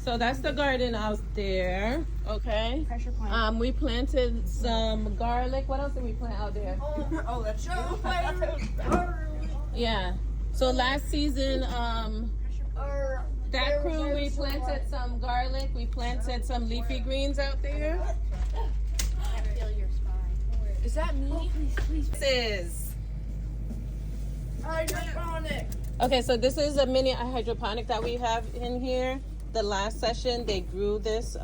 So that's the garden out there. Okay. Pressure point. We planted some garlic. What else did we plant out there? Oh, that's true. Yeah. So last season, that crew, we planted some garlic. We planted some leafy greens out there. I feel your spine. Is that me? Please. This is. Hydroponic. Okay, so this is a mini hydroponic that we have in here. The last session, they grew these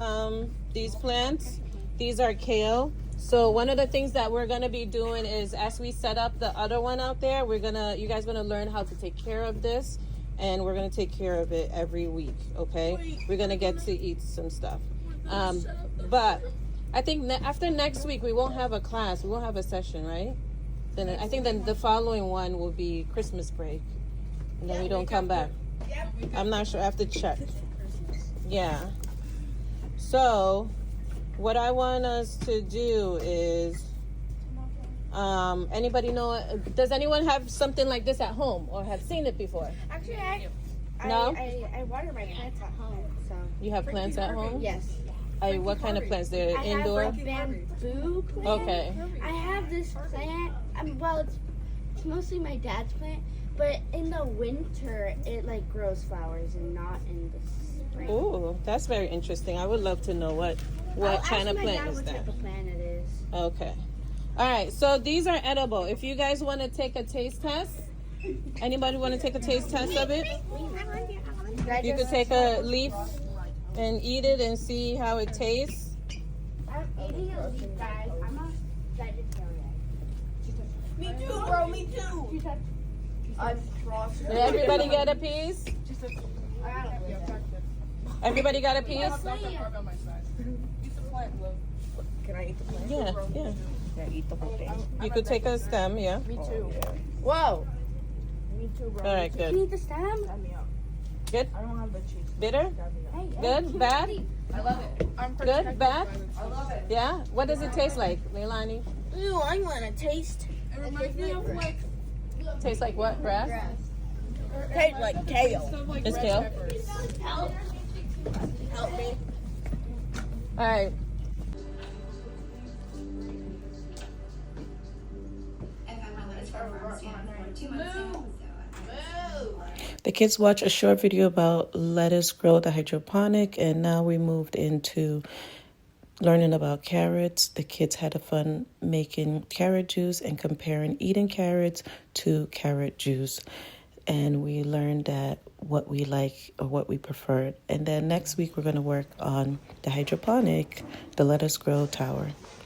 plants. These are kale. So one of the things that we're gonna be doing is, as we set up the other one out there, you guys gonna learn how to take care of this, and we're gonna take care of it every week. Okay, we're gonna get to eat some stuff. But I think after next week we won't have a class. We won't have a session, right? Then I think then the following one will be Christmas break, and then we don't come back. I'm not sure. I have to check. Yeah. So, what I want us to do is, anybody know? Does anyone have something like this at home or have seen it before? Actually, No? I water my plants at home, so. You have plants at home? Yes. What kind of plants? They're I indoor. have like bamboo plant. Okay. I have this plant. Well, it's mostly my dad's plant, but in the winter it like grows flowers and not in the spring. Ooh, that's very interesting. I would love to know what kind of plant is what that. type of plant it is. Okay. All right. So these are edible. If you guys want to take a taste test, anybody want to take a taste test of it? You could take a leaf and eat it and see how it tastes. I'm eating a leaf, guys. I'm a vegetarian. Me too, bro. Me too. I'm Did everybody get a piece? Everybody got a piece? Can I eat the plant? Yeah, yeah. Can I eat the whole thing? You could take a stem, yeah. Me too. Whoa. Me too, bro. All right, Can you good. eat the stem? Sign me up. Good? I don't have the cheese. Bitter? Sign me up. Good? Bad? I love it. I'm Good? Bad? I love it. Yeah? What does it taste like, Leilani? Ooh, I want to taste. It reminds me of like Tastes like what? Grass? tastes like kale. It's kale? Help me. All right. The kids watched a short video about lettuce grow the hydroponic, and now we moved into learning about carrots. The kids had a fun making carrot juice and comparing eating carrots to carrot juice. And we learned that what we like or what we preferred. And then next week we're going to work on the hydroponic, the lettuce grow tower.